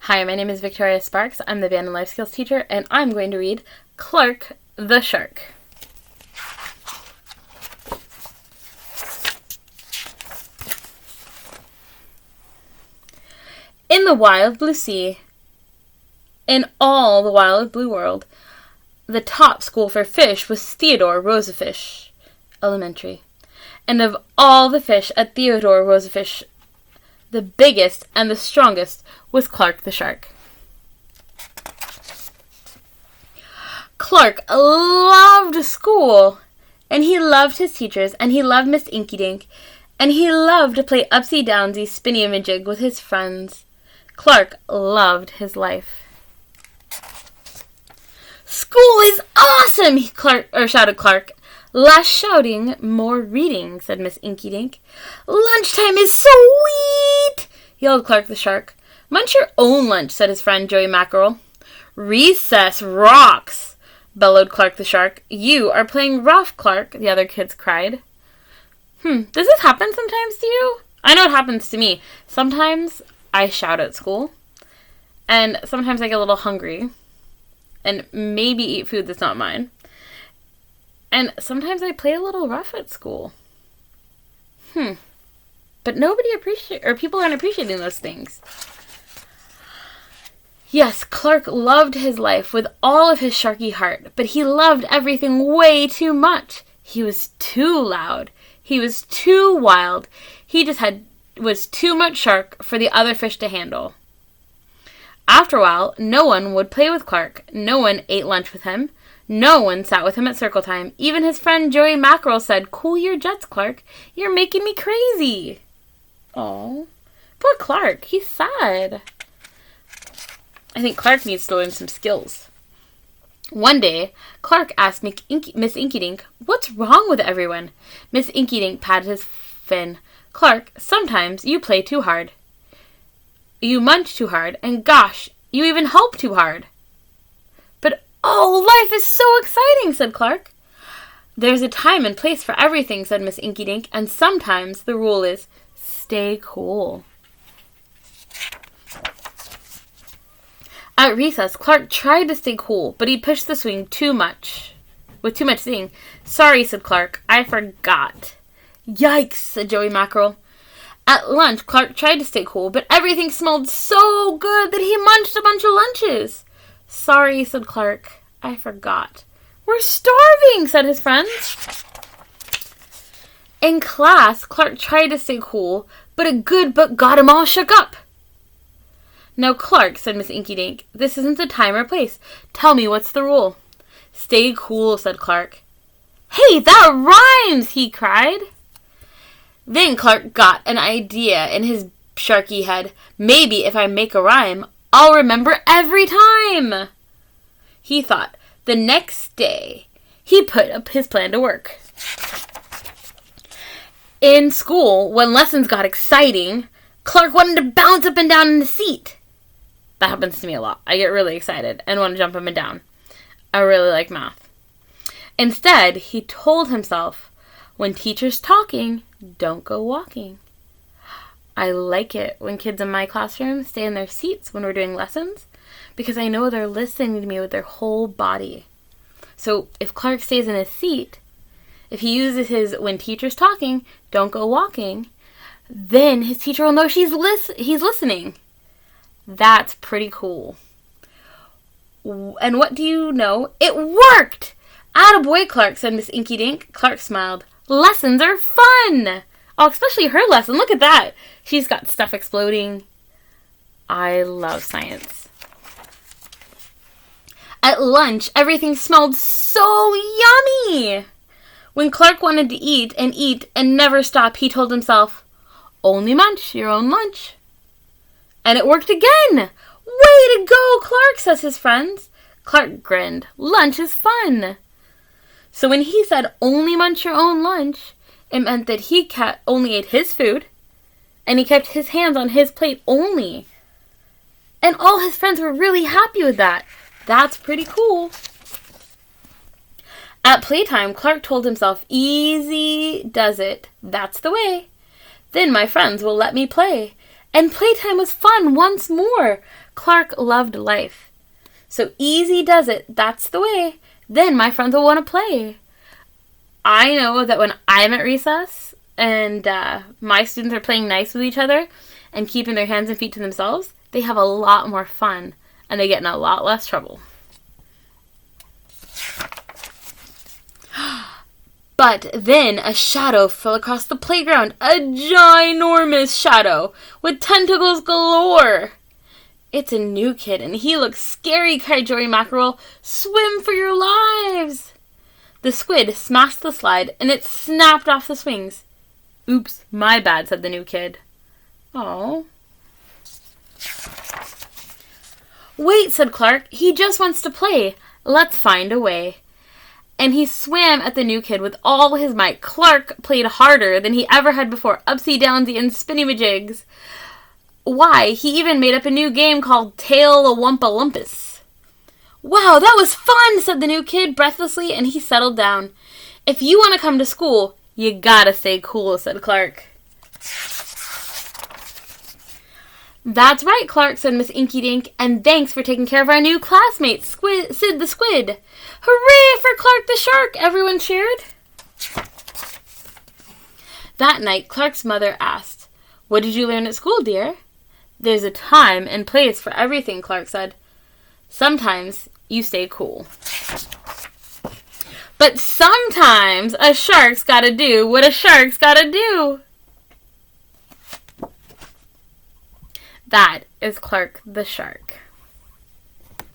Hi, my name is Victoria Sparks. I'm the Band and Life Skills teacher, and I'm going to read Clark the Shark. In the wild blue sea, in all the wild blue world, the top school for fish was Theodore Roosevelt Elementary. And of all the fish at Theodore Roosevelt, the biggest and the strongest was Clark the Shark. Clark loved school, and he loved his teachers, and he loved Miss Inky Dink, and he loved to play upsy-downsy spinny-a-majig with his friends. Clark loved his life. "School is awesome!" shouted Clark. "Less shouting, more reading," said Miss Inky Dink. "Lunchtime is sweet!" yelled Clark the Shark. "Munch your own lunch," said his friend Joey Mackerel. "Recess rocks!" bellowed Clark the Shark. "You are playing rough, Clark," the other kids cried. Does this happen sometimes to you? I know it happens to me. Sometimes I shout at school, and sometimes I get a little hungry, and maybe eat food that's not mine. And sometimes I play a little rough at school. But people aren't appreciating those things. Yes, Clark loved his life with all of his sharky heart, but he loved everything way too much. He was too loud. He was too wild. He just was too much shark for the other fish to handle. After a while, no one would play with Clark. No one ate lunch with him. No one sat with him at circle time. Even his friend Joey Mackerel said, "Cool your jets, Clark. You're making me crazy." Oh, poor Clark. He's sad. I think Clark needs to learn some skills. One day, Clark asked Miss Inky Dink, "What's wrong with everyone?" Miss Inky Dink patted his fin. "Clark, sometimes you play too hard. You munch too hard, and gosh, you even help too hard." "But oh, life is so exciting," said Clark. "There's a time and place for everything," said Miss Inky Dink, "and sometimes the rule is stay cool." At recess, Clark tried to stay cool, but he pushed the swing with too much singing. "Sorry," said Clark, "I forgot." "Yikes," said Joey Mackerel. At lunch, Clark tried to stay cool, but everything smelled so good that he munched a bunch of lunches. "Sorry," said Clark, "I forgot." "We're starving," said his friends. In class, Clark tried to stay cool, but a good book got him all shook up. "Now, Clark," said Miss Inky Dink, "this isn't the time or place. Tell me, what's the rule?" "Stay cool," said Clark. "Hey, that rhymes!" he cried. Then Clark got an idea in his sharky head. "Maybe if I make a rhyme, I'll remember every time." He thought. The next day, he put up his plan to work. In school, when lessons got exciting, Clark wanted to bounce up and down in his seat. That happens to me a lot. I get really excited and want to jump up and down. I really like math. Instead, he told himself, "When teacher's talking, don't go walking." I like it when kids in my classroom stay in their seats when we're doing lessons, because I know they're listening to me with their whole body. So if Clark stays in his seat, if he uses his "when teacher's talking, don't go walking," then his teacher will know he's listening. That's pretty cool. And what do you know? It worked! "Attaboy, Clark," said Miss Inky Dink. Clark smiled. "Lessons are fun!" Oh, especially her lesson. Look at that. She's got stuff exploding. I love science. At lunch, everything smelled so yummy. When Clark wanted to eat and never stop, he told himself, "Only munch your own lunch." And it worked again. "Way to go, Clark," says his friends. Clark grinned. Lunch is fun. So when he said only munch your own lunch, it meant that he only ate his food, and he kept his hands on his plate only. And all his friends were really happy with that. That's pretty cool. At playtime, Clark told himself, "Easy does it. That's the way. Then my friends will let me play, And playtime was fun once more. Clark loved life. So easy does it. That's the way. Then my friends will want to play. I know that when I'm at recess and my students are playing nice with each other and keeping their hands and feet to themselves, they have a lot more fun and they get in a lot less trouble. But then a shadow fell across the playground. A ginormous shadow with tentacles galore. It's a new kid and he looks scary, cried Jory Mackerel. Swim for your lives! The squid smashed the slide and it snapped off the swings. Oops, my bad, said the new kid. Oh. Wait, said Clark. He just wants to play. Let's find a way. And he swam at the new kid with all his might. Clark played harder than he ever had before. Upsy-downsy and spinny-majigs. Why, he even made up a new game called Tail-a-Wumpa-Lumpus. Wow, that was fun, said the new kid breathlessly, and he settled down. If you want to come to school, you gotta stay cool, said Clark. That's right, Clark, said Miss Inky Dink, and thanks for taking care of our new classmate, Sid the Squid. Hooray for Clark the Shark, everyone cheered. That night, Clark's mother asked, What did you learn at school, dear? There's a time and place for everything, Clark said. Sometimes you stay cool. But sometimes a shark's gotta do what a shark's gotta do. That is Clark the Shark.